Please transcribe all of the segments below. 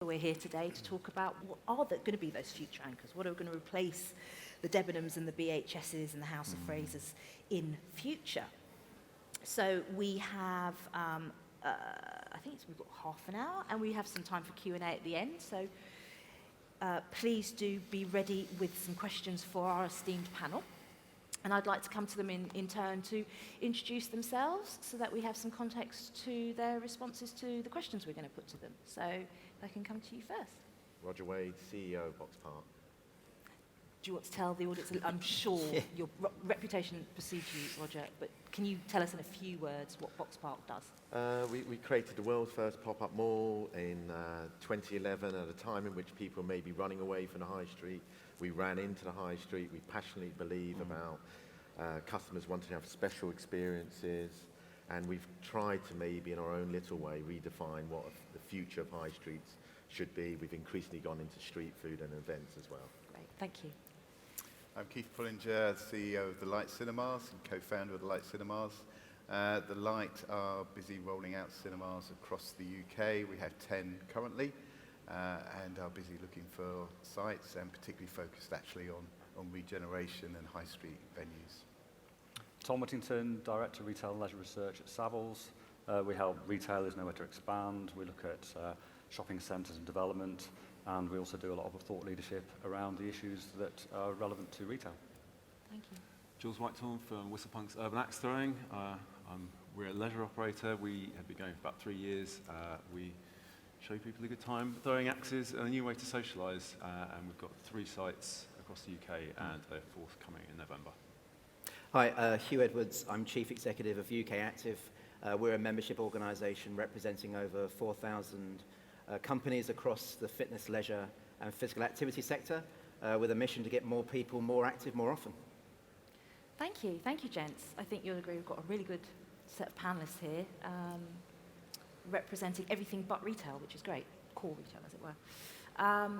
we're here today to talk about what are going to be those future anchors, what are going to replace the Debenhams and the BHSs and the House of Frasers in future. So we have, I think we've got half an hour, and we have some time for Q&A at the end. So please do be ready with some questions for our esteemed panel. And I'd like to come to them in turn to introduce themselves so that we have some context to their responses to the questions we're going to put to them. So if I can come to you first. Roger Wade, CEO of Boxpark. Do you want to tell the audience? I'm sure your reputation precedes you, Roger, but can you tell us in a few words what Boxpark does? We created the world's first pop-up mall in 2011 at a time in which people may be running away from the high street. We ran into the high street. We passionately believe about customers wanting to have special experiences, and we've tried to maybe in our own little way redefine what the future of high streets should be. We've increasingly gone into street food and events as well. Great, thank you. I'm Keith Pullinger, CEO of The Light Cinemas and co-founder of The Light Cinemas. The Light are busy rolling out cinemas across the UK. We have 10 currently, and are busy looking for sites, and particularly focused actually on regeneration and high street venues. Tom Whittington, Director of Retail and Leisure Research at Savills. We help retailers know where to expand. We look at shopping centres and development, and we also do a lot of thought leadership around the issues that are relevant to retail. Thank you. Jools Whitehorn from Whistlepunk's Urban Axe Throwing. We're a leisure operator. We have been going for about 3 years. We show people a good time throwing axes and a new way to socialise, and we've got 3 sites across the UK and a 4th coming in November. Hi, Huw Edwards. I'm Chief Executive of UK Active. We're a membership organisation representing over 4,000 companies across the fitness, leisure and physical activity sector, with a mission to get more people more active more often. Thank you, gents. I think you'll agree we've got a really good set of panellists here, representing everything but retail, which is great, core retail, as it were.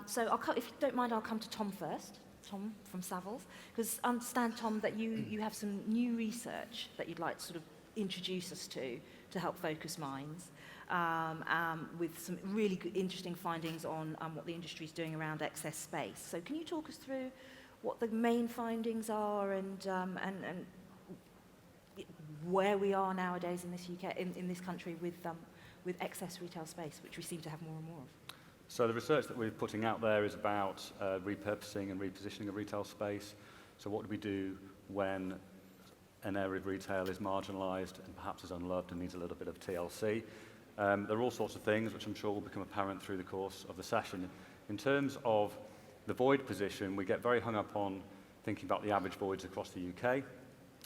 So if you don't mind, I'll come to Tom first. Tom from Savills, because I understand, Tom, that you have some new research that you'd like to sort of introduce us to help focus minds, with some really good, interesting findings on what the industry is doing around excess space. So can you talk us through what the main findings are and where we are nowadays in this UK, in this country with excess retail space, which we seem to have more and more of? So the research that we're putting out there is about repurposing and repositioning of retail space. So what do we do when an area of retail is marginalised and perhaps is unloved and needs a little bit of TLC? There are all sorts of things which I'm sure will become apparent through the course of the session. In terms of the void position, we get very hung up on thinking about the average voids across the UK.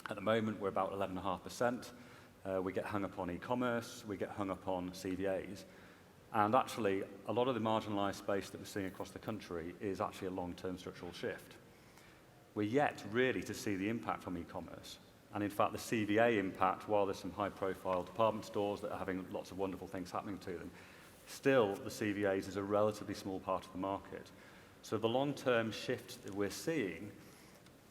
At the moment, we're about 11.5%. We get hung up on e-commerce, we get hung up on CVAs. And actually, a lot of the marginalised space that we're seeing across the country is actually a long-term structural shift. We're yet really to see the impact from e-commerce. And in fact, the CVA impact, while there's some high-profile department stores that are having lots of wonderful things happening to them, still the CVAs is a relatively small part of the market. So the long-term shift that we're seeing,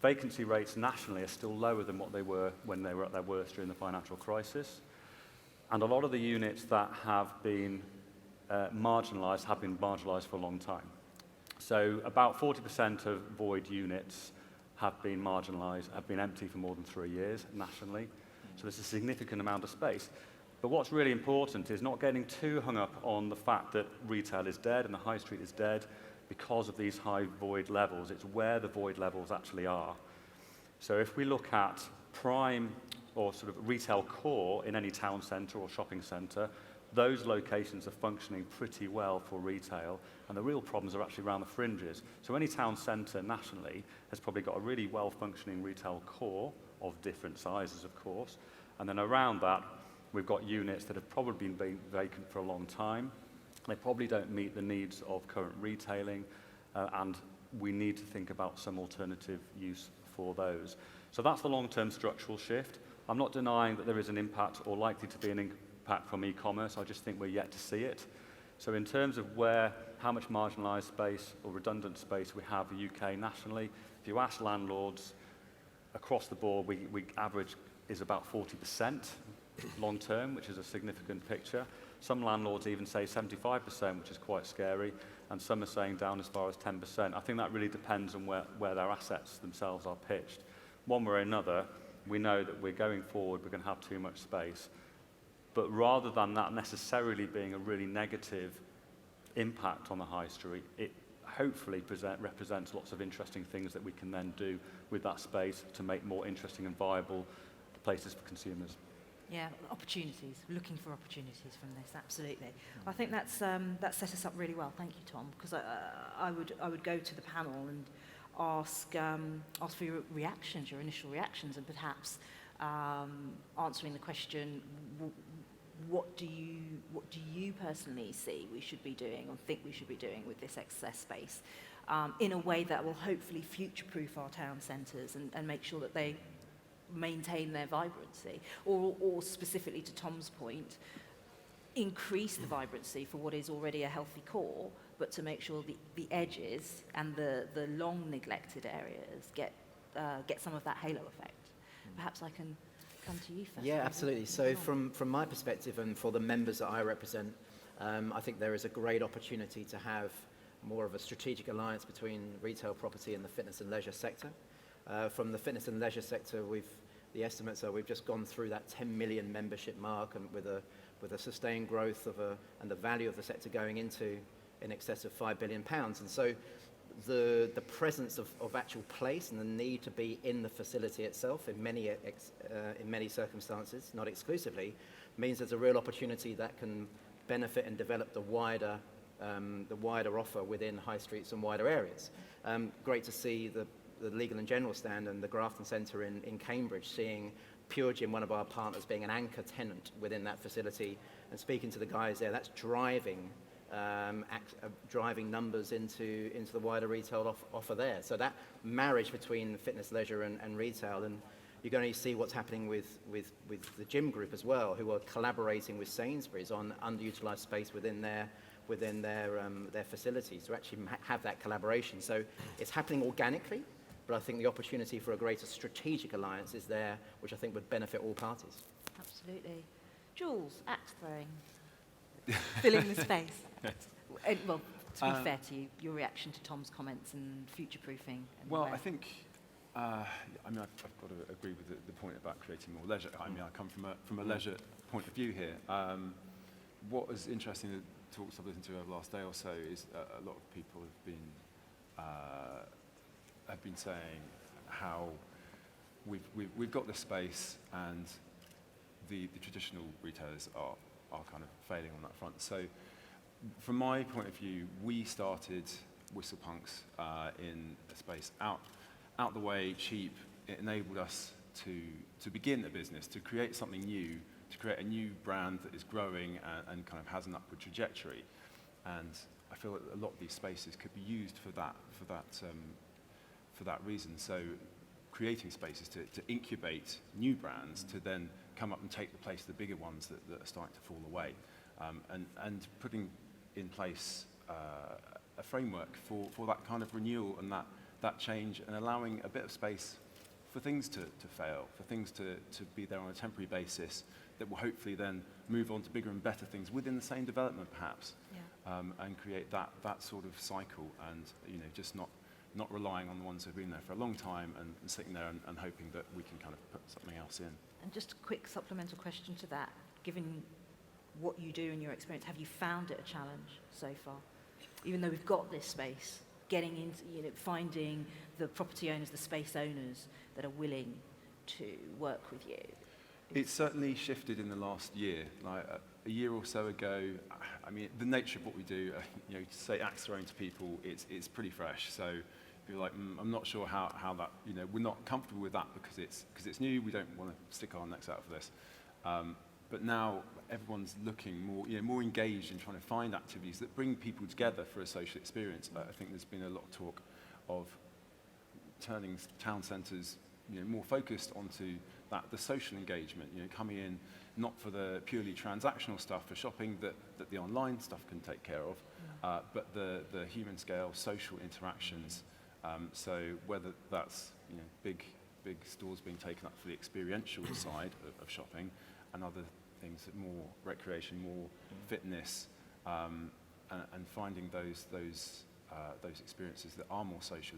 vacancy rates nationally are still lower than what they were when they were at their worst during the financial crisis. And a lot of the units that have been marginalised have been marginalised for a long time. So about 40% of void units have been marginalised, have been empty for more than 3 years nationally. So there's a significant amount of space. But what's really important is not getting too hung up on the fact that retail is dead and the high street is dead because of these high void levels. It's where the void levels actually are. So if we look at prime or sort of retail core in any town centre or shopping centre, those locations are functioning pretty well for retail, and the real problems are actually around the fringes. So any town centre nationally has probably got a really well-functioning retail core of different sizes, of course, and then around that, we've got units that have probably been vacant for a long time. They probably don't meet the needs of current retailing, and we need to think about some alternative use for those. So that's the long-term structural shift. I'm not denying that there is an impact or likely to be an impact from e-commerce. I just think we're yet to see it. So in terms of how much marginalised space or redundant space we have in the UK nationally, if you ask landlords across the board, we average is about 40% long term, which is a significant picture. Some landlords even say 75%, which is quite scary, and some are saying down as far as 10%. I think that really depends on where their assets themselves are pitched. One way or another, we know that we're going forward, we're going to have too much space. But rather than that necessarily being a really negative impact on the high street, it hopefully represents lots of interesting things that we can then do with that space to make more interesting and viable places for consumers. Yeah, opportunities, looking for opportunities from this, absolutely. I think that set us up really well. Thank you, Tom, because I would go to the panel and ask for your reactions, your initial reactions, and perhaps answering the question, what do you personally see we should be doing or think we should be doing with this excess space in a way that will hopefully future-proof our town centres and make sure that they maintain their vibrancy, or specifically to Tom's point, increase the vibrancy for what is already a healthy core, but to make sure the edges and the long neglected areas get some of that halo effect. Perhaps I can come to you first. Yeah, absolutely. So from my perspective and for the members that I represent, I think there is a great opportunity to have more of a strategic alliance between retail property and the fitness and leisure sector. From the fitness and leisure sector, the estimates are we've just gone through that 10 million membership mark, and with a sustained growth and the value of the sector going into in excess of £5 billion. And so the presence of actual place and the need to be in the facility itself in many circumstances, not exclusively, means there's a real opportunity that can benefit and develop the wider offer within high streets and wider areas. Great to see the Legal and General stand and the Grafton Centre in Cambridge seeing Pure Gym, one of our partners, being an anchor tenant within that facility, and speaking to the guys there, that's driving numbers into the wider retail offer there. So that marriage between fitness, leisure and retail, and you're going to see what's happening with the gym group as well, who are collaborating with Sainsbury's on underutilised space within their facilities to actually have that collaboration. So it's happening organically, but I think the opportunity for a greater strategic alliance is there, which I think would benefit all parties. Absolutely. Jools, axe throwing, filling the space. Yes. Well, to be fair to you, your reaction to Tom's comments and future-proofing. Well, I think, I've got to agree with the point about creating more leisure. I come from a leisure point of view here. What is interesting, the talks I've listened to over the last day or so, is a lot of people have been saying how we've got this space and the traditional retailers are kind of failing on that front. So from my point of view, we started Whistlepunks in a space out the way, cheap. It enabled us to begin a business, to create something new, to create a new brand that is growing and kind of has an upward trajectory. And I feel that a lot of these spaces could be used for that reason. So creating spaces to incubate new brands, to then come up and take the place of the bigger ones that are starting to fall away, and putting in place a framework for that kind of renewal and that change, and allowing a bit of space for things to fail, for things to be there on a temporary basis that will hopefully then move on to bigger and better things within the same development perhaps, and create that sort of cycle, and just not relying on the ones who've been there for a long time and sitting there and hoping that we can kind of put something else in. And just a quick supplemental question to that, given what you do in your experience, have you found it a challenge so far? Even though we've got this space, getting into, finding the property owners, the space owners that are willing to work with you? It's certainly shifted in the last year. Like a year or so ago, I mean, the nature of what we do, to say axe throwing to people, it's pretty fresh. So you're like, I'm not sure how that, we're not comfortable with that because it's new. We don't want to stick our necks out for this. But now everyone's looking more engaged in trying to find activities that bring people together for a social experience. I think there's been a lot of talk of turning town centres, more focused onto the social engagement, coming in not for the purely transactional stuff for shopping that the online stuff can take care of, but the human scale social interactions. So whether that's big stores being taken up for the experiential side of shopping, and other things, more recreation, more fitness, and finding those experiences that are more social,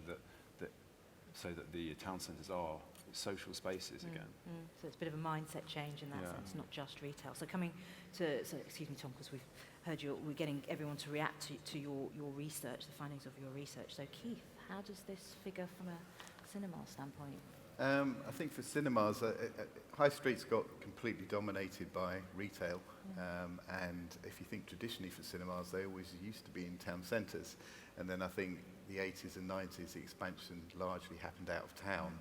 so that the town centres are social spaces again. So it's a bit of a mindset change in that sense, not just retail. So coming to, excuse me, Tom, because we've heard we're getting everyone to react to your research, the findings of your research. So Keith, how does this figure from a cinema standpoint? I think for cinemas, High Street's got completely dominated by retail. And if you think traditionally for cinemas, they always used to be in town centres. And then I think the 80s and 90s, the expansion largely happened out of town.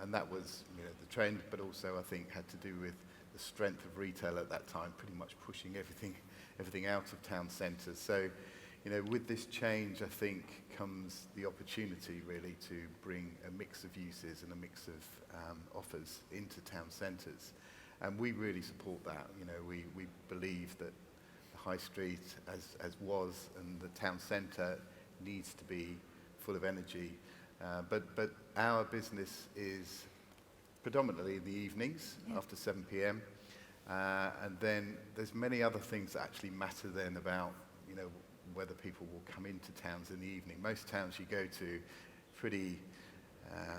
And that was the trend, but also I think had to do with the strength of retail at that time, pretty much pushing everything out of town centres. So, with this change, I think comes the opportunity really to bring a mix of uses and a mix of offers into town centres. And we really support that. We believe that the High Street as was and the town centre needs to be full of energy. But our business is predominantly in the evenings after 7 p.m. And then there's many other things that actually matter then about, whether people will come into towns in the evening. Most towns you go to, pretty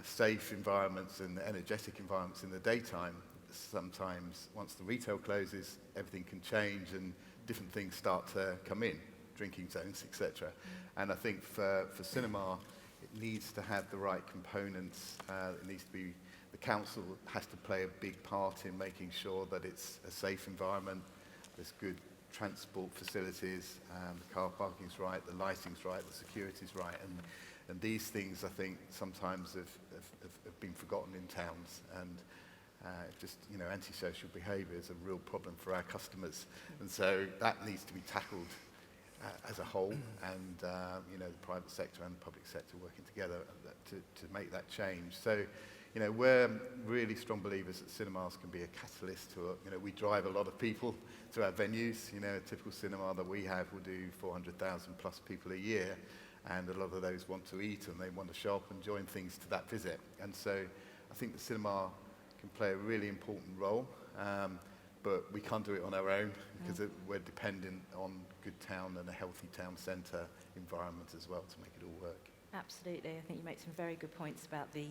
safe environments and energetic environments in the daytime. Sometimes once the retail closes, everything can change and different things start to come in, drinking zones, etc. And I think for cinema, it needs to have the right components. It needs to be, the council has to play a big part in making sure that it's a safe environment, there's good transport facilities, the car parking's right, the lighting's right, the security's right, and these things I think sometimes have been forgotten in towns, and just antisocial behaviour is a real problem for our customers, and so that needs to be tackled as a whole, and the private sector and the public sector working together to make that change. So, we're really strong believers that cinemas can be a catalyst to we drive a lot of people to our venues. A typical cinema that we have will do 400,000 plus people a year, and a lot of those want to eat and they want to shop and join things to that visit. And so I think the cinema can play a really important role, but we can't do it on our own because we're dependent on good town and a healthy town centre environment as well to make it all work. Absolutely. I think you make some very good points about the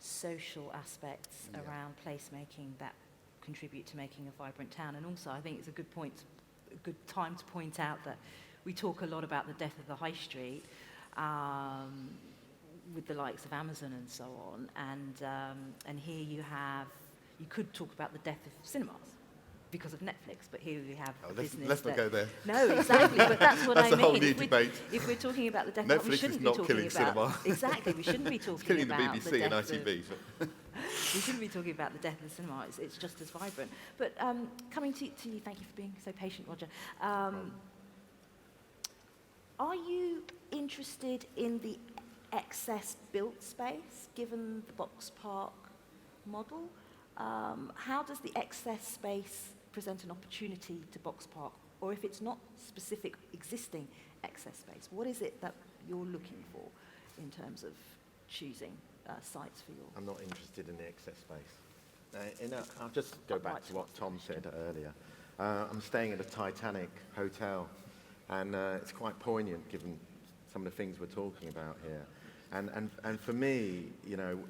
social aspects around placemaking that contribute to making a vibrant town. And also, I think it's a good time to point out that we talk a lot about the death of the high street with the likes of Amazon and so on. And here you could talk about the death of cinemas because of Netflix, but here we have a business. Let's not go there. No, exactly, but that's what I mean. That's a whole new debate. If we're talking about the death, Netflix we shouldn't is not be talking killing about cinema. Exactly. We shouldn't be talking It's killing about the BBC and death ITV. we shouldn't be talking about the death of the cinema. It's just as vibrant. But coming to you, thank you for being so patient, Roger. Are you interested in the excess built space, given the Boxpark model? How does the excess space present an opportunity to Boxpark? Or if it's not specific existing excess space, what is it that you're looking for in terms of choosing sites for your... I'm not interested in the excess space. I'll just go back to what Tom said earlier. I'm staying at a Titanic hotel, and it's quite poignant given some of the things we're talking about here. And for me,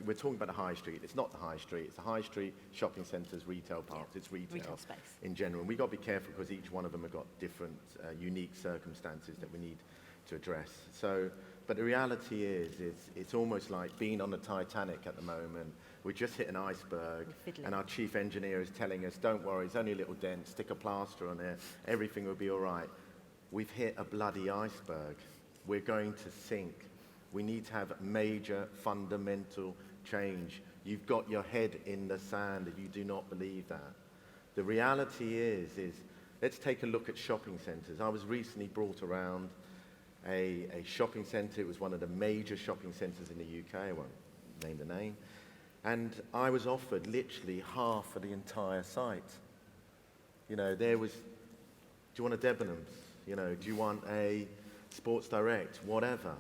we're talking about the high street. It's not the high street. It's the high street, shopping centres, retail parks. It's retail space in general. We've got to be careful because each one of them have got different unique circumstances that we need to address. So, but the reality is it's almost like being on the Titanic at the moment. We just hit an iceberg, and our chief engineer is telling us, don't worry, it's only a little dent, stick a plaster on it, everything will be all right. We've hit a bloody iceberg. We're going to sink. We need to have major fundamental change. You've got your head in the sand if you do not believe that. The reality is let's take a look at shopping centres. I was recently brought around a shopping centre. It was one of the major shopping centres in the UK. I won't name the name. And I was offered literally half of the entire site. There was, do you want a Debenhams? Do you want a Sports Direct? Whatever.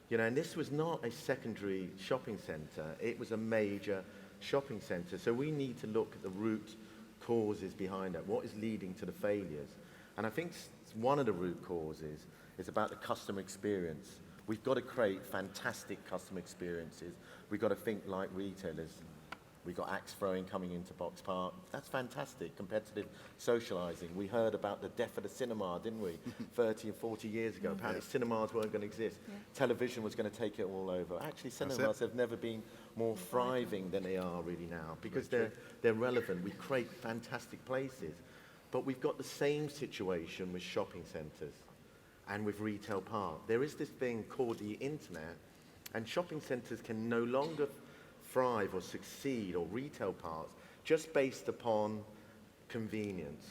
And this was not a secondary shopping centre. It was a major shopping centre. So we need to look at the root causes behind that? What is leading to the failures? And I think one of the root causes is about the customer experience. We've got to create fantastic customer experiences. We've got to think like retailers. We've got axe throwing coming into Boxpark. That's fantastic, competitive socializing. We heard about the death of the cinema, didn't we? 30 and 40 years ago. Apparently cinemas weren't going to exist. Television was going to take it all over. Actually, cinemas have never been more thriving than they are really now, because they're relevant. We create fantastic places. But we've got the same situation with shopping centres and with retail park. There is this thing called the internet, and shopping centres can no longer thrive or succeed, or retail parks, just based upon convenience.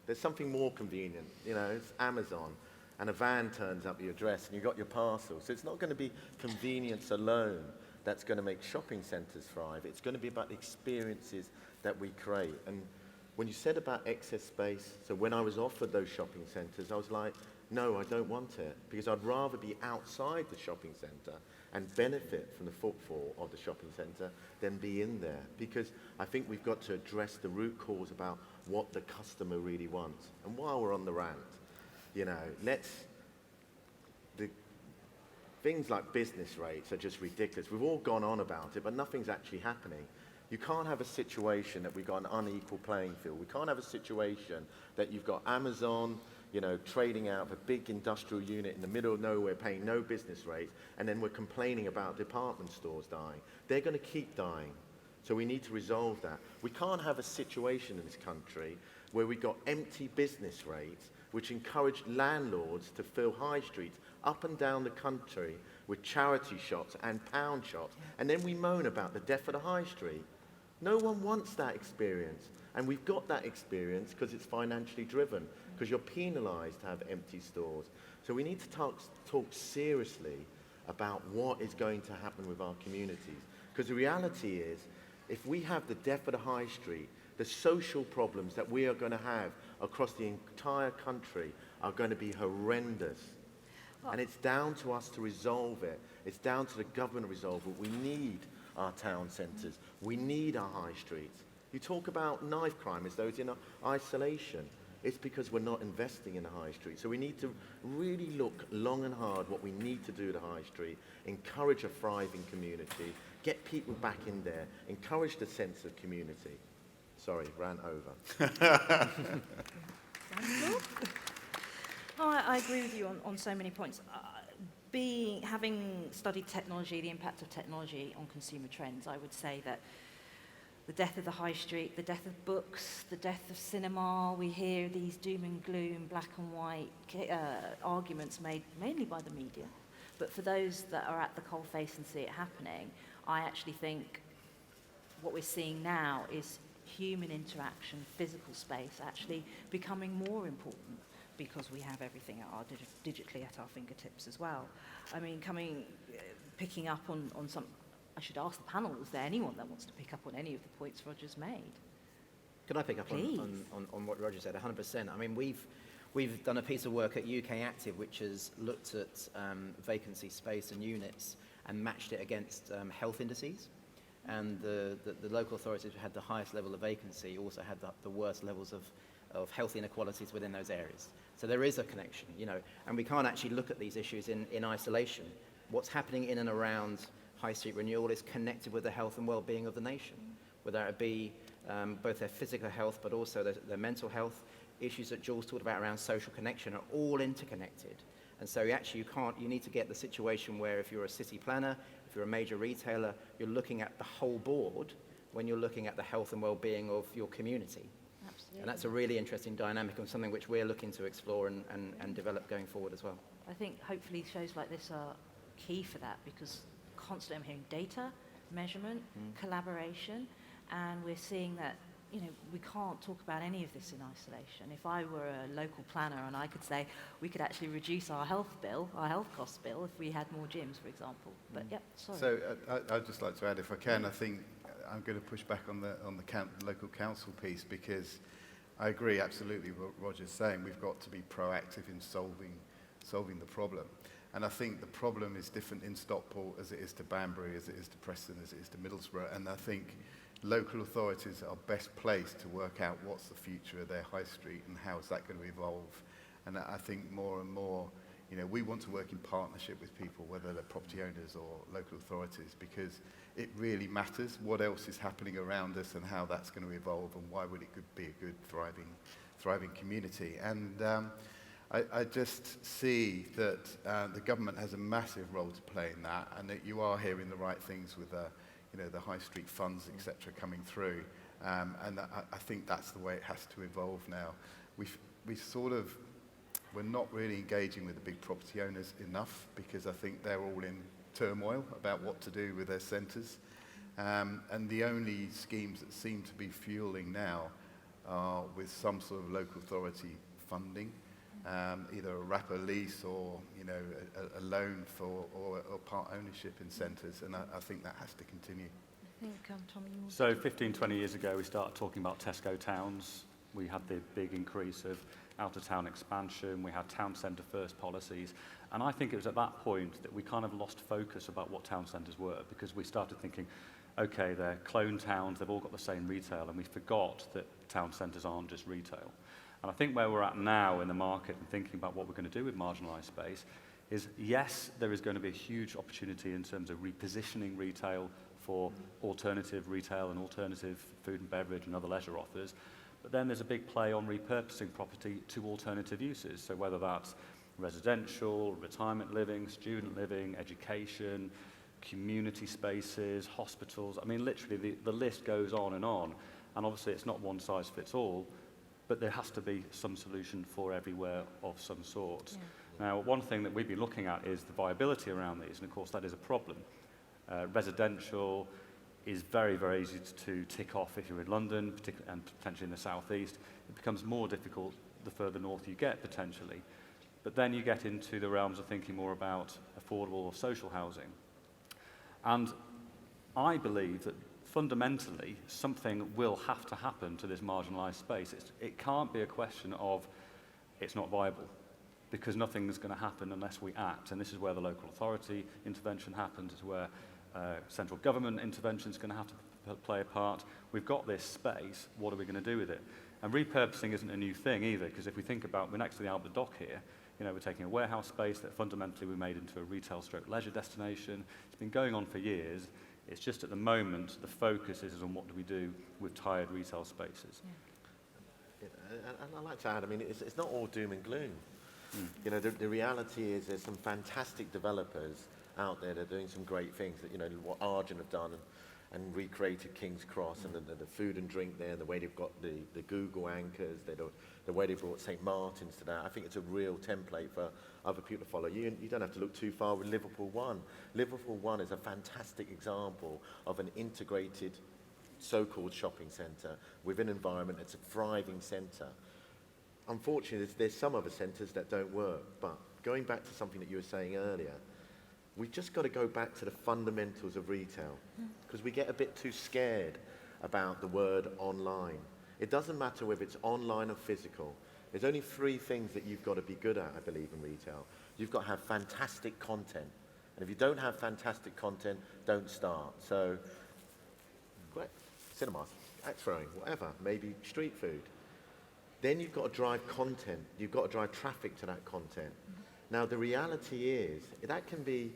There's something more convenient, you know, it's Amazon, and a van turns up at your address and you've got your parcel. So it's not going to be convenience alone that's going to make shopping centres thrive. It's going to be about the experiences that we create. And when you said about excess space, so when I was offered those shopping centres, I was like, no, I don't want it, because I'd rather be outside the shopping centre and benefit from the footfall of the shopping centre than be in there. Because I think we've got to address the root cause about what the customer really wants. And while we're on the rant, you know, things like business rates are just ridiculous. We've all gone on about it, but nothing's actually happening. You can't have a situation that we've got an unequal playing field. We can't have a situation that you've got Amazon, you know, trading out of a big industrial unit in the middle of nowhere, paying no business rates, and then we're complaining about department stores dying. They're going to keep dying. So we need to resolve that. We can't have a situation in this country where we've got empty business rates, which encourage landlords to fill high streets up and down the country with charity shops and pound shops, and then we moan about the death of the high street. No one wants that experience. And we've got that experience because it's financially driven, because you're penalised to have empty stores. So we need to talk seriously about what is going to happen with our communities. Because the reality is, if we have the death of the high street, the social problems that we are going to have across the entire country are going to be horrendous. And it's down to us to resolve it. It's down to the government to resolve it. We need our town centres. We need our high streets. You talk about knife crime as though it's in isolation. It's because we're not investing in the high street. So we need to really look long and hard what we need to do to the high street, encourage a thriving community, get people back in there, encourage the sense of community. Sorry, ran over. I agree with you on so many points. Having studied technology, the impact of technology on consumer trends, I would say that the death of the high street, the death of books, the death of cinema, we hear these doom and gloom, black and white arguments made mainly by the media. But for those that are at the coalface and see it happening, I actually think what we're seeing now is human interaction, physical space actually becoming more important, because we have everything digitally at our fingertips as well. I mean, picking up on some, I should ask the panel, is there anyone that wants to pick up on any of the points Roger's made? Could I pick up on what Roger said? 100%. I mean, we've done a piece of work at UK Active which has looked at vacancy space and units and matched it against health indices. And the local authorities who had the highest level of vacancy also had the worst levels of health inequalities within those areas. So there is a connection, you know, and we can't actually look at these issues in isolation. What's happening in and around high street renewal is connected with the health and well-being of the nation, whether it be both their physical health but also their mental health. Issues that Jools talked about around social connection are all interconnected. And so you need to get the situation where if you're a city planner, if you're a major retailer, you're looking at the whole board when you're looking at the health and well-being of your community. Absolutely. And that's a really interesting dynamic and something which we're looking to explore and develop going forward as well. I think hopefully shows like this are key for that, because constantly I'm hearing data, measurement, collaboration, and we're seeing that, you know, we can't talk about any of this in isolation. If I were a local planner and I could say we could actually reduce our health cost bill if we had more gyms, for example. But yeah, sorry. So I'd just like to add, if I can, I think I'm going to push back on the local council piece, because I agree absolutely what Roger's saying. We've got to be proactive in solving the problem. And I think the problem is different in Stockport as it is to Banbury, as it is to Preston, as it is to Middlesbrough. And I think local authorities are best placed to work out what's the future of their high street and how is that going to evolve. And I think more and more, we want to work in partnership with people, whether they're property owners or local authorities, because it really matters what else is happening around us and how that's going to evolve and why would it be a good, thriving community. And I just see that the government has a massive role to play in that, and that you are hearing the right things with the high street funds, etc., coming through. And I think that's the way it has to evolve now. We're not really engaging with the big property owners enough, because I think they're all in turmoil about what to do with their centres. And the only schemes that seem to be fueling now are with some sort of local authority funding, either a wrapper lease or a loan for or part ownership in centres, and I think that has to continue. I think, Tommy, you want So 15, 20 years ago, we started talking about Tesco towns. We had the big increase of out-of-town expansion. We had town centre first policies. And I think it was at that point that we kind of lost focus about what town centres were, because we started thinking, okay, they're clone towns, they've all got the same retail, and we forgot that town centres aren't just retail. And I think where we're at now in the market and thinking about what we're going to do with marginalised space is, yes, there is going to be a huge opportunity in terms of repositioning retail for alternative retail and alternative food and beverage and other leisure offers. But then there's a big play on repurposing property to alternative uses. So whether that's residential, retirement living, student living, education, community spaces, hospitals. I mean, literally the list goes on. And obviously it's not one size fits all, but there has to be some solution for everywhere of some sort. Yeah. Now, one thing that we've been looking at is the viability around these, and of course that is a problem. Residential is very, very easy to tick off if you're in London, and potentially in the southeast. It becomes more difficult the further north you get, potentially. But then you get into the realms of thinking more about affordable or social housing. And I believe that fundamentally something will have to happen to this marginalised space. It can't be a question of it's not viable, because nothing is going to happen unless we act. And this is where the local authority intervention happens. It's where central government intervention is going to have to play a part. We've got this space. What are we going to do with it? And repurposing isn't a new thing either, because if we think about, we're next to the Albert Dock here. We're taking a warehouse space that fundamentally we made into a retail/leisure destination. It's been going on for years. It's just at the moment, the focus is on what do we do with tired retail spaces. Yeah. And I'd like to add, I mean, it's not all doom and gloom. The reality is there's some fantastic developers out there that are doing some great things, that, what Argent have done and recreated King's Cross, and the food and drink there, and the way they've got the Google anchors, the way they brought St. Martin's to that. I think it's a real template for other people to follow. You don't have to look too far with Liverpool One. Liverpool One is a fantastic example of an integrated so-called shopping centre with an environment that's a thriving centre. Unfortunately, there's some other centres that don't work, but going back to something that you were saying earlier, we've just got to go back to the fundamentals of retail, because we get a bit too scared about the word online. It doesn't matter whether it's online or physical. There's only three things that you've got to be good at, I believe, in retail. You've got to have fantastic content. And if you don't have fantastic content, don't start. So, great, cinemas, axe throwing, whatever, maybe street food. Then you've got to drive content. You've got to drive traffic to that content. Now, the reality is, that can be,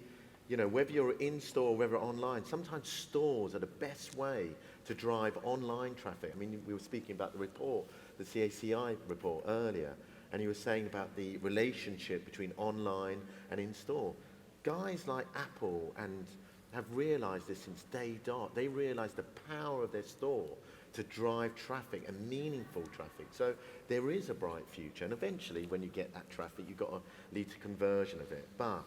whether you're in-store or whether online, sometimes stores are the best way to drive online traffic. I mean, we were speaking about the report, the CACI report earlier, and you were saying about the relationship between online and in-store. Guys like Apple have realized this since day dot. They realized the power of their store to drive traffic and meaningful traffic. So there is a bright future, and eventually when you get that traffic, you've got to lead to conversion of it. But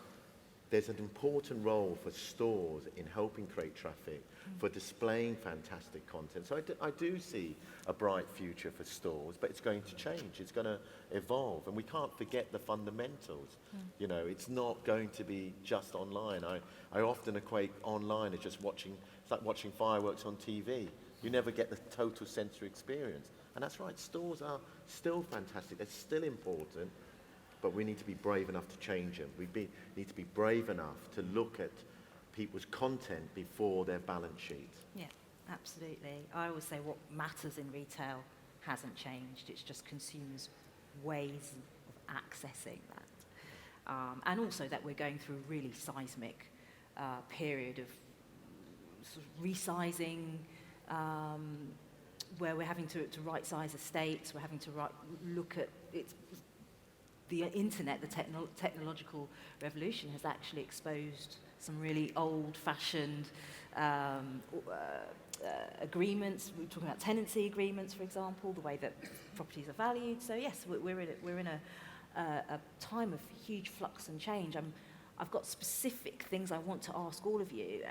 there's an important role for stores in helping create traffic, for displaying fantastic content. So I do see a bright future for stores, but it's going to change. It's going to evolve, and we can't forget the fundamentals. It's not going to be just online. I often equate online as just it's like watching fireworks on TV. You never get the total sensory experience. And that's right, stores are still fantastic. They're still important, but we need to be brave enough to change them. We need to be brave enough to look at people's content before their balance sheets. Yeah. Absolutely. I always say what matters in retail hasn't changed. It's just consumers' ways of accessing that. And also that we're going through a really seismic period of sort of resizing, where we're having to right-size estates, we're having to look at the internet, the technological revolution has actually exposed some really old-fashioned agreements. We're talking about tenancy agreements, for example, the way that properties are valued. So yes, we're in a time of huge flux and change. I've got specific things I want to ask all of you,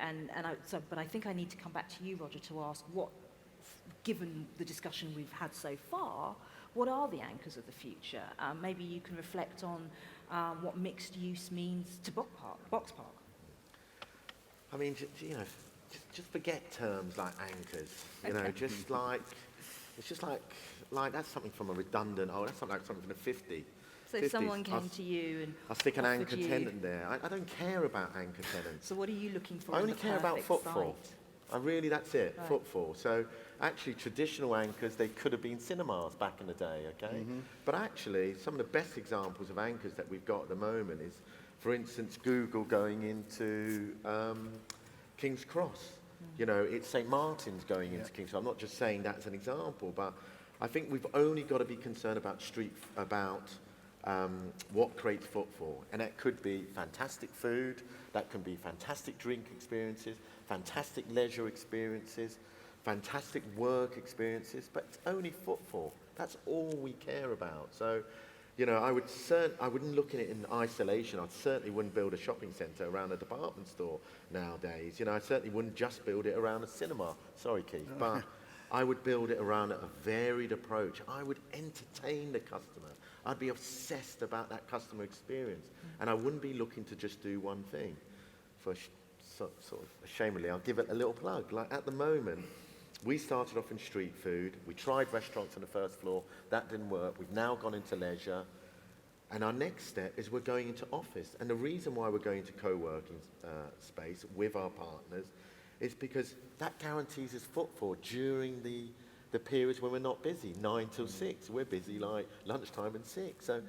but I think I need to come back to you, Roger, to ask what, given the discussion we've had so far, what are the anchors of the future? Maybe you can reflect on what mixed use means to Boxpark. I mean, just forget terms like anchors. You know, just like it's just like that's something from a redundant. Oh, that's something from the 50s. So if someone came to you and I'll stick an anchor you, tenant there. I don't care about anchor tenants. So what are you looking for? I only care about footfall. Site? That's it, Right. footfall. So actually traditional anchors, they could have been cinemas back in the day, okay? But actually, some of the best examples of anchors that we've got at the moment is, for instance, Google going into King's Cross. You know, it's St. Martin's going into King's Cross. I'm not just saying that as an example, but I think we've only got to be concerned about what creates footfall. And that could be fantastic food, that can be fantastic drink experiences, fantastic leisure experiences, fantastic work experiences, but it's only footfall. That's all we care about. So, you know, I wouldn't look at it in isolation. I certainly wouldn't build a shopping centre around a department store nowadays. You know, I certainly wouldn't just build it around a cinema. Sorry, Keith, but I would build it around a varied approach. I would entertain the customer. I'd be obsessed about that customer experience. And I wouldn't be looking to just do one thing. Sort of ashamedly, I'll give it a little plug. Like at the moment, we started off in street food. We tried restaurants on the first floor. That didn't work. We've now gone into leisure. And our next step is we're going into office. And the reason why we're going into co-working space with our partners is because that guarantees us footfall during the periods when we're not busy, 9 till 6. We're busy like lunchtime and 6. So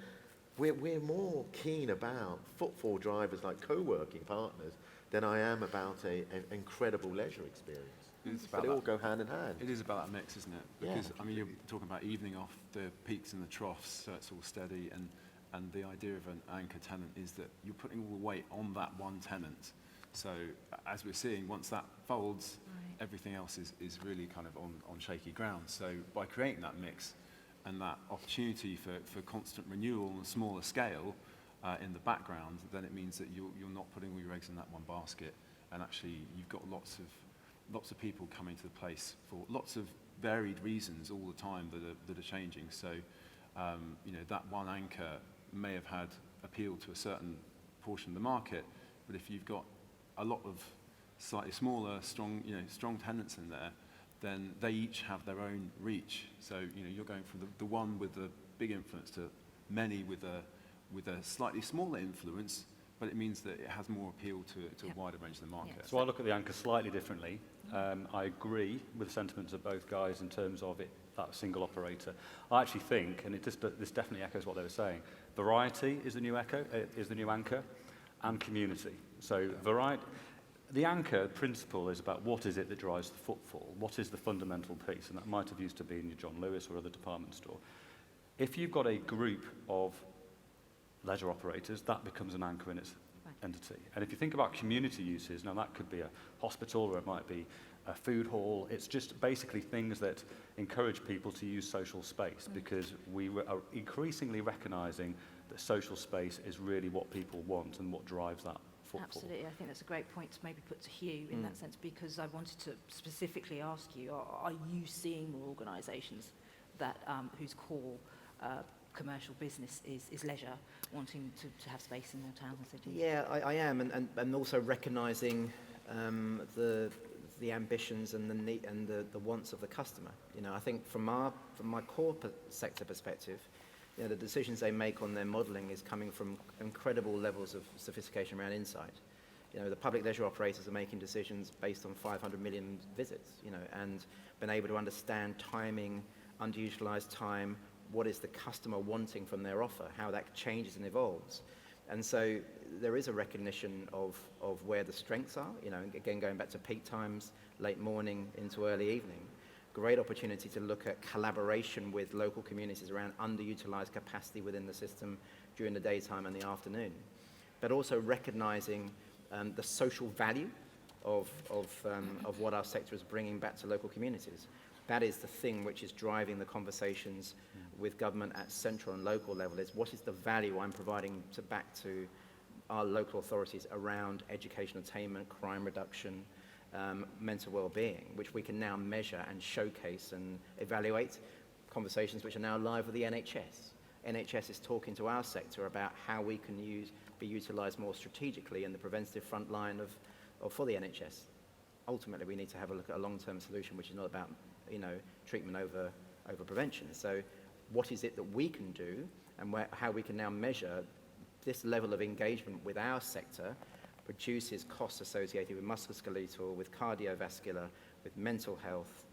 we're more keen about footfall drivers like co-working partners than I am about an incredible leisure experience. But they all go hand in hand. It is about that mix, isn't it? Because, I mean, you're talking about evening off the peaks and the troughs, so it's all steady. And the idea of an anchor tenant is that you're putting all the weight on that one tenant. So as we're seeing, once that folds, everything else is really kind of on shaky ground. So by creating that mix and that opportunity for constant renewal on a smaller scale in the background, then it means that you're not putting all your eggs in that one basket. And actually, you've got lots of people coming to the place for lots of varied reasons all the time that are changing. So, you know, that one anchor may have had appeal to a certain portion of the market, but if you've got a lot of slightly smaller, strong tenants in there, then they each have their own reach. So, you know, you're going from the one with the big influence to many with a slightly smaller influence, but it means that it has more appeal to a wider range of the market. So I look at the anchor slightly differently. I agree with the sentiments of both guys in terms of it, that single operator. I actually think, and this definitely echoes what they were saying, variety is the new anchor, and community. So variety. The anchor principle is about what is it that drives the footfall, what is the fundamental piece, and that might have used to be in your John Lewis or other department store. If you've got a group of leisure operators, that becomes an anchor in its entity. And if you think about community uses, now that could be a hospital or it might be a food hall. It's just basically things that encourage people to use social space because we are increasingly recognizing that social space is really what people want and what drives that footfall. Absolutely. I think that's a great point to maybe put to Huw in that sense, because I wanted to specifically ask you, are you seeing more organisations that whose core commercial business is leisure, wanting to have space in more towns and cities? Yeah, I am, and also recognising the ambitions and the need and the wants of the customer. You know, I think from my core sector perspective, you know, the decisions they make on their modelling is coming from incredible levels of sophistication around insight. You know, the public leisure operators are making decisions based on 500 million visits, you know, and been able to understand timing, underutilized time, what is the customer wanting from their offer, how that changes and evolves. And so there is a recognition of where the strengths are, you know, again, going back to peak times, late morning into early evening. Great opportunity to look at collaboration with local communities around underutilized capacity within the system during the daytime and the afternoon. But also recognizing the social value of what our sector is bringing back to local communities. That is the thing which is driving the conversations with government at central and local level, is what is the value I'm providing back to our local authorities around education attainment, crime reduction, mental well-being, which we can now measure and showcase and evaluate. Conversations which are now live with the NHS. NHS is talking to our sector about how we can be utilised more strategically in the preventative front line for the NHS. Ultimately, we need to have a look at a long-term solution, which is not about, you know, treatment over prevention. So, what is it that we can do, and how we can now measure this level of engagement with our sector reduces costs associated with musculoskeletal, with cardiovascular, with mental health,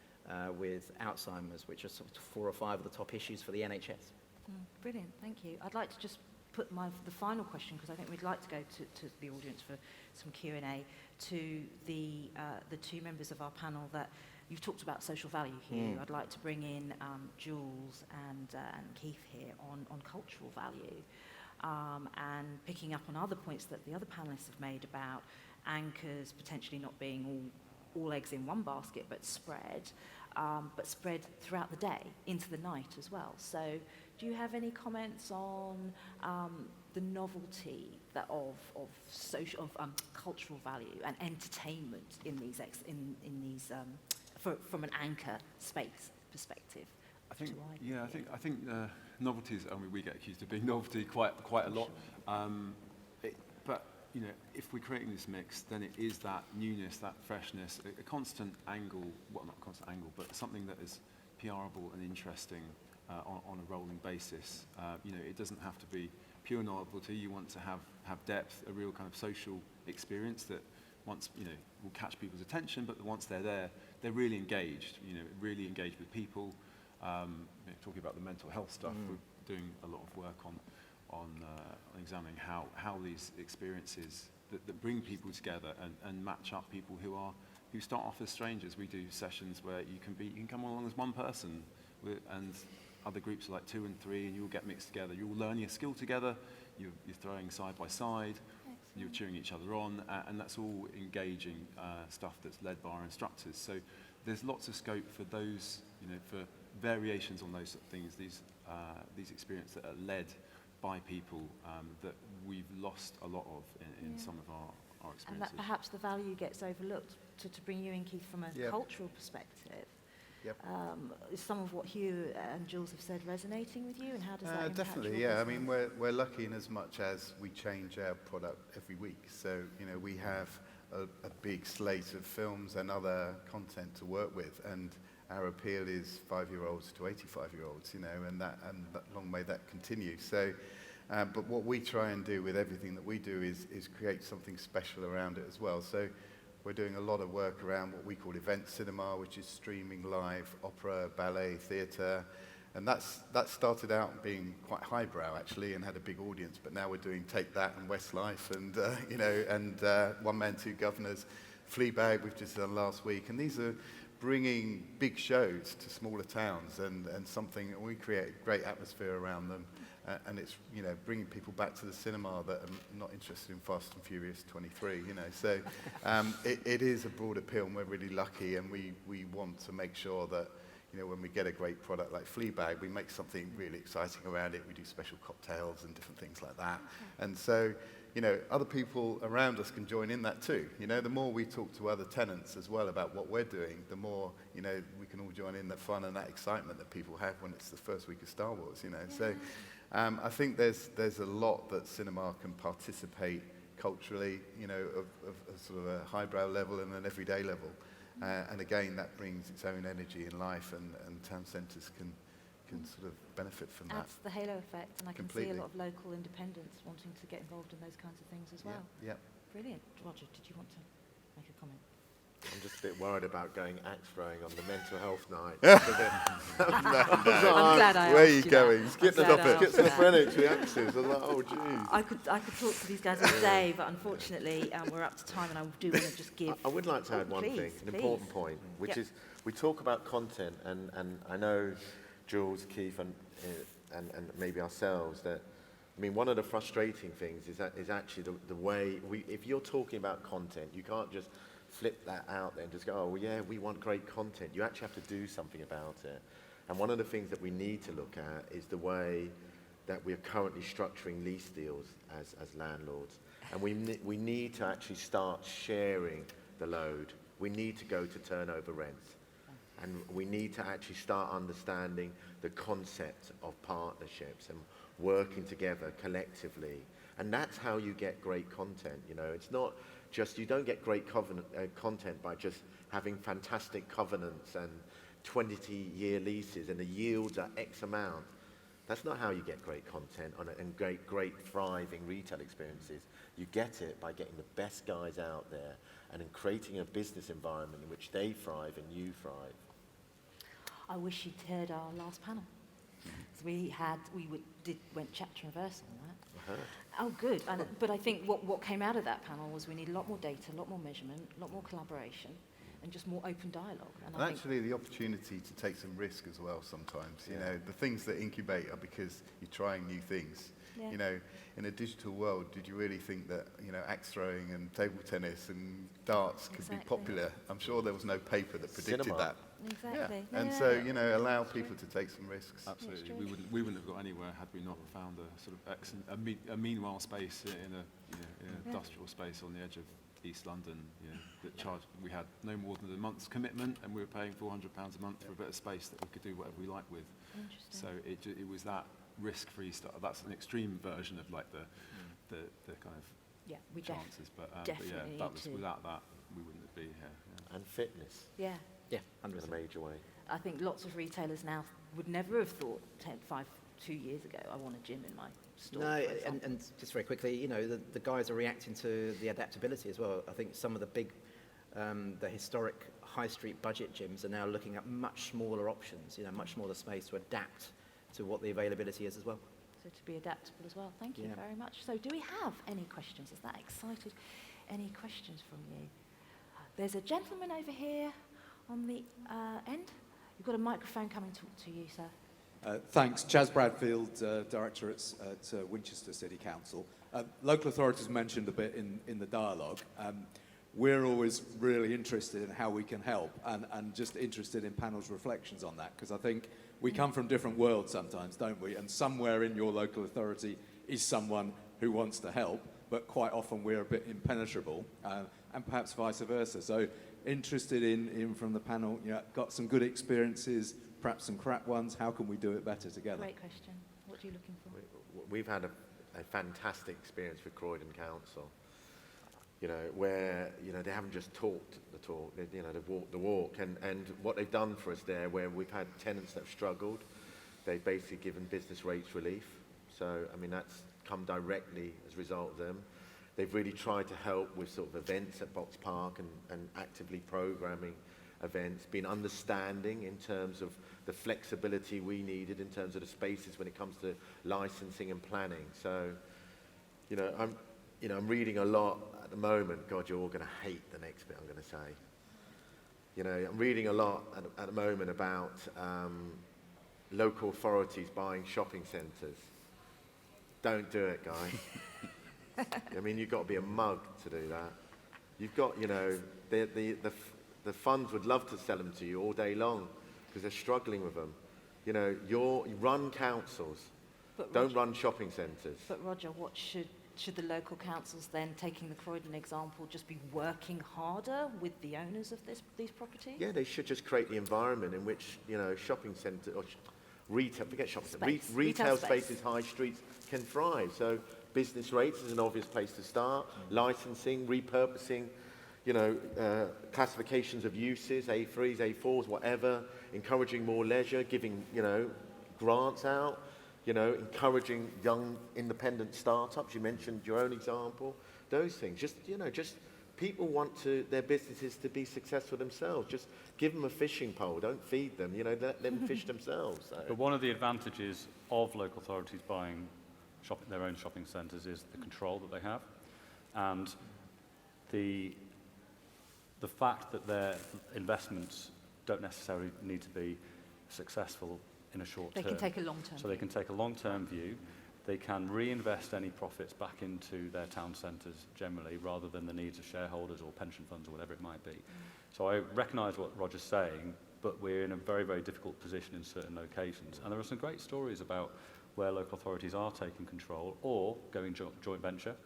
with Alzheimer's, which are sort of 4 or 5 of the top issues for the NHS. Brilliant, thank you. I'd like to just put the final question, because I think we'd like to go to the audience for some Q&A, to the 2 members of our panel that you've talked about social value here. I'd like to bring in Jools and Keith here on cultural value. And picking up on other points that the other panellists have made about anchors potentially not being all eggs in one basket, but spread throughout the day, into the night as well. So do you have any comments on the novelty of cultural value and entertainment in these from an anchor space perspective? I think novelties. I mean, we get accused of being novelty quite a lot. But you know, if we're creating this mix, then it is that newness, that freshness, a constant angle. Well, not a constant angle, but something that is PRable and interesting on a rolling basis. You know, it doesn't have to be pure novelty. You want to have depth, a real kind of social experience that once, you know, will catch people's attention. But once they're there, they're really engaged. You know, really engaged with people. Talking about the mental health stuff, we're doing a lot of work on examining how these experiences that bring people together and match up people who start off as strangers. We do sessions where you can come along as one person, and other groups are like 2 and 3, and you'll get mixed together. You'll learn your skill together. You're throwing side by side. Excellent. You're cheering each other on, and that's all engaging stuff that's led by our instructors. So there's lots of scope for those, you know, for variations on those things, these experiences that are led by people that we've lost a lot of in some of our experiences. And that perhaps the value gets overlooked. To bring you in, Keith, from a cultural perspective, is some of what Huw and Jools have said resonating with you, and how does that impact definitely, your I business? mean, we're lucky in as much as we change our product every week. So, you know, we have a big slate of films and other content to work with, and our appeal is 5-year-olds to 85-year-olds, you know, and that long may that continue. So, but what we try and do with everything that we do is create something special around it as well. So we're doing a lot of work around what we call event cinema, which is streaming live opera, ballet, theatre, and that started out being quite highbrow actually, and had a big audience. But now we're doing Take That and Westlife, and you know, and One Man, Two Governors, Fleabag, we've just done last week, and these are bringing big shows to smaller towns, and something, we create a great atmosphere around them, and it's, you know, bringing people back to the cinema that are not interested in Fast and Furious 23, you know. So it is a broad appeal, and we're really lucky, and we want to make sure that, you know, when we get a great product like Fleabag, we make something really exciting around it. We do special cocktails and different things like that. Okay. And so, you know, other people around us can join in that too. You know, the more we talk to other tenants as well about what we're doing, the more, you know, we can all join in the fun and that excitement that people have when it's the first week of Star Wars, you know. Yeah. So I think there's a lot that cinema can participate culturally, you know, of sort of a highbrow level and an everyday level. And again, that brings its own energy in life, and town centres can sort of benefit from that. That's the halo effect, and I can Completely. see a lot of local independents wanting to get involved in those kinds of things as well. Yeah. Brilliant. Roger, did you want to make a comment? I'm just a bit worried about going axe throwing on the mental health night. I'm glad I Where are asked you that. going? I'm glad I asked that. Schizophrenic reactions. I was like, oh, geez. I could talk to these guys all day, but unfortunately we're up to time, and I do want to just give. I would like to add one please, thing, an please. important point, which Yep. is we talk about content, and I know Jools, Keith, and maybe ourselves that. I mean, one of the frustrating things is actually the way if you're talking about content, you can't just flip that out there and just go, oh, well, yeah, we want great content. You actually have to do something about it. And one of the things that we need to look at is the way that we're currently structuring lease deals as landlords. And we need to actually start sharing the load. We need to go to turnover rents. And we need to actually start understanding the concept of partnerships and working together collectively. And that's how you get great content. You know, it's not just, you don't get great content by just having fantastic covenants and 20-year leases and the yields are X amount. That's not how you get great content and great thriving retail experiences. You get it by getting the best guys out there and in creating a business environment in which they thrive and you thrive. I wish you'd heard our last panel. So went chapter and verse on that. Oh, good. But I think what came out of that panel was we need a lot more data, a lot more measurement, a lot more collaboration, and just more open dialogue. And I think Actually, the opportunity to take some risk as well sometimes. You know, the things that incubate are because you're trying new things. Yeah. You know, in a digital world, did you really think that, you know, axe throwing and table tennis and darts could be Exactly. popular? I'm sure there was no paper that predicted Cinema. that. Exactly. Yeah. And Yeah. so, you know, allow people to take some risks. Absolutely. true. We wouldn't have got anywhere had we not found a sort of a meanwhile space in an industrial space on the edge of East London, you know, that charged. We had no more than a month's commitment, and we were paying £400 a month for a bit of space that we could do whatever we like with. Interesting. So it was that risk-free stuff. That's an extreme version of like the kind of Yeah, we chances. But yeah, definitely that need was to. without that we wouldn't be here. Yeah. And fitness Yeah. Yeah, in 100%. a major way. I think lots of retailers now would never have thought 2 years ago, I want a gym in my store. No, for example. and just very quickly, you know, the guys are reacting to the adaptability as well. I think some of the big, the historic high street budget gyms are now looking at much smaller options, you know, much smaller space to adapt to what the availability is as well. So to be adaptable as well. Thank you Yeah. very much. So do we have any questions? Has that excited any questions from you? There's a gentleman over here on the end. You've got a microphone coming to you, sir. Thanks. Chaz Bradfield, Director at Winchester City Council. Local authorities mentioned a bit in the dialogue. We're always really interested in how we can help and just interested in panel's reflections on that, because I think we come from different worlds sometimes, don't we? And somewhere in your local authority is someone who wants to help, but quite often we're a bit impenetrable, and perhaps vice versa. So interested in from the panel, you know, got some good experiences, perhaps some crap ones. How can we do it better together? Great question. What are you looking for? We've had a fantastic experience with Croydon Council, you know, where, you know, they haven't just talked the talk, they, you know, they've walked the walk. And what they've done for us there, where we've had tenants that have struggled, they've basically given business rates relief. So, I mean, that's come directly as a result of them. They've really tried to help with sort of events at Boxpark and actively programming events, being understanding in terms of the flexibility we needed in terms of the spaces when it comes to licensing and planning. So, you know, I'm reading a lot at the moment. God, you're all going to hate the next bit I'm going to say. You know, I'm reading a lot at the moment about local authorities buying shopping centres. Don't do it, guys. I mean, you've got to be a mug to do that. You've got, you know, the funds would love to sell them to you all day long because they're struggling with them. You know, you run councils, But don't Roger, run shopping centres. But Roger, what should the local councils then, taking the Croydon example, just be working harder with the owners of these properties? Yeah, they should just create the environment in which, you know, shopping centre or retail, forget shopping centre, Space. retail Retail space. spaces, high streets can thrive. So business rates is an obvious place to start. Licensing, repurposing, you know, classifications of uses, A3s, A4s, whatever, encouraging more leisure, giving, you know, grants out, you know, encouraging young independent startups. You mentioned your own example, those things. Just, just people want their businesses to be successful themselves. Just give them a fishing pole. Don't feed them. Let them fish themselves. So. But one of the advantages of local authorities buying their own shopping centres is the control that they have, and the fact that their investments don't necessarily need to be successful in a short term. They can take a long-term So they can take a long-term view. They can reinvest any profits back into their town centres generally, rather than the needs of shareholders or pension funds or whatever it might be. So I recognise what Roger's saying, but we're in a very, very difficult position in certain locations. And there are some great stories about where local authorities are taking control or going joint venture,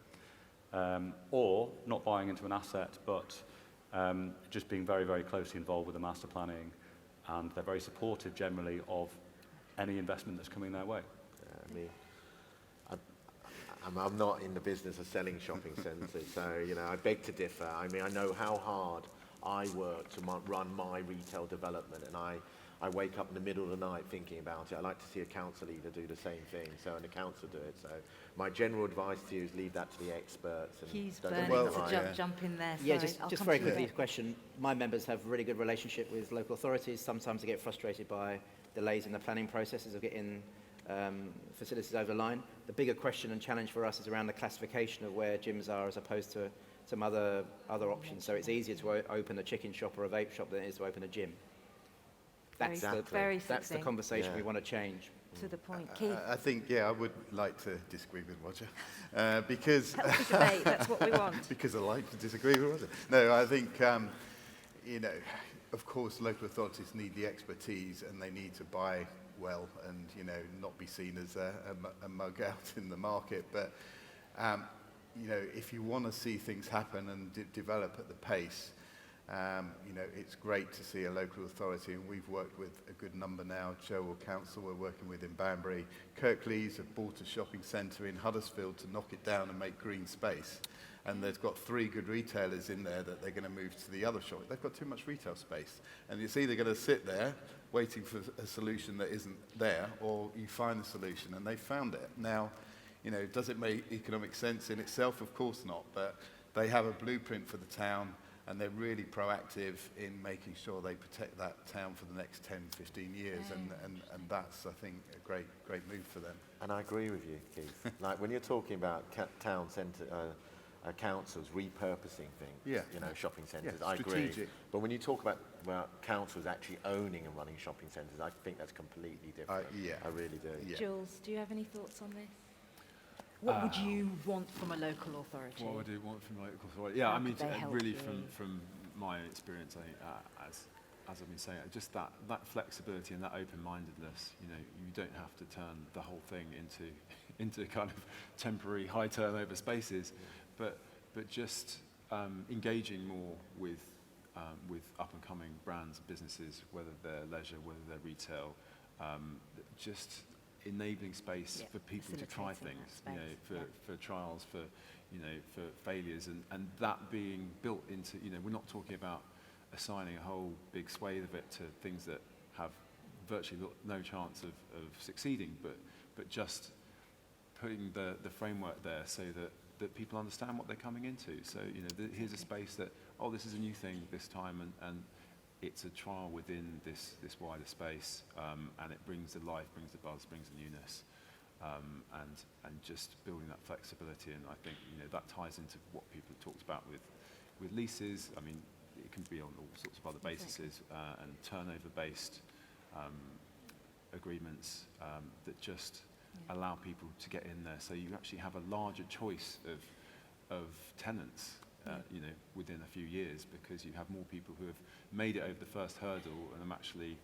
or not buying into an asset, but just being very, very closely involved with the master planning, and they're very supportive generally of any investment that's coming their way. I'm not in the business of selling shopping centres, so I beg to differ. I know how hard I work to run my retail development, and I wake up in the middle of the night thinking about it. I like to see a council leader do the same thing, and the council do it. So my general advice to you is leave that to the experts. And Hugh's don't burning get to behind. jump in there. Yeah, Sorry, I'll just come very to you quickly, there. question. My members have a really good relationship with local authorities. Sometimes they get frustrated by delays in the planning processes of getting facilities over the line. The bigger question and challenge for us is around the classification of where gyms are as opposed to some other options. So it's easier to open a chicken shop or a vape shop than it is to open a gym. That's Very the succinct. conversation we want to change. To the point. Keith, I think, I would like to disagree with Roger because healthy debate, that's what we want. because I like to disagree with Roger. No, I think of course, local authorities need the expertise, and they need to buy well, and not be seen as a mug out in the market. But if you want to see things happen and develop at the pace, it's great to see a local authority, and we've worked with a good number now. Jools Council we're working with in Banbury. Kirklees have bought a shopping centre in Huddersfield to knock it down and make green space. And they've got 3 good retailers in there that they're going to move to the other shop. They've got too much retail space. And it's either going to sit there waiting for a solution that isn't there, or you find a solution, and they found it. Now, does it make economic sense in itself? Of course not. But they have a blueprint for the town, and they're really proactive in making sure they protect that town for the next 10, 15 years. And that's, I think, a great move for them. And I agree with you, Keith. Like when you're talking about town centre, councils repurposing things, shopping centres, I agree. But when you talk about councils actually owning and running shopping centres, I think that's completely different. I really do. Yeah. Jules, do you have any thoughts on this? What would you want from a local authority? What would you want from a local authority? Yeah, How I mean, could they help really you? from my experience, I think, as I've been saying, just that flexibility and that open-mindedness. You don't have to turn the whole thing into kind of temporary high turnover spaces, but just engaging more with up-and-coming brands and businesses, whether they're leisure, whether they're retail, just enabling space for people to try things, for trials, for failures, and that being built into, we're not talking about assigning a whole big swathe of it to things that have virtually no chance of succeeding, but just putting the framework there so that people understand what they're coming into. So, here's a space that, this is a new thing this time, and it's a trial within this wider space, and it brings the life, brings the buzz, brings the newness, and just building that flexibility. And I think that ties into what people have talked about with leases. I mean, it can be on all sorts of other bases, and turnover-based agreements that just allow people to get in there. So you actually have a larger choice of tenants. Within a few years, because you have more people who have made it over the first hurdle and have actually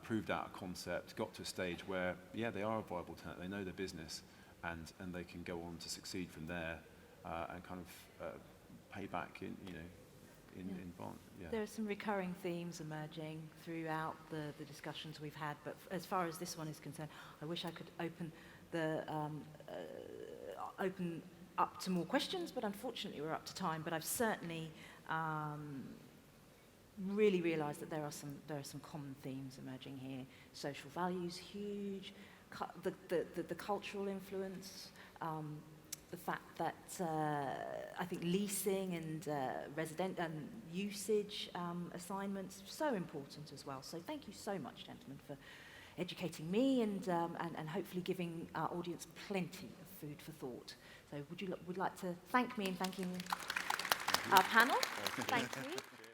proved out a concept, got to a stage where, they are a viable tenant, they know their business, and they can go on to succeed from there, and kind of pay back in bond. Yeah. There are some recurring themes emerging throughout the discussions we've had, but as far as this one is concerned, I wish I could open up to more questions, but unfortunately we're up to time. But I've certainly really realised that there are some common themes emerging here. Social values, huge. The cultural influence, the fact that I think leasing and resident and usage assignments so important as well. So thank you so much, gentlemen, for educating me and hopefully giving our audience plenty of food for thought. So would like to thank me and thanking our panel? Thank you.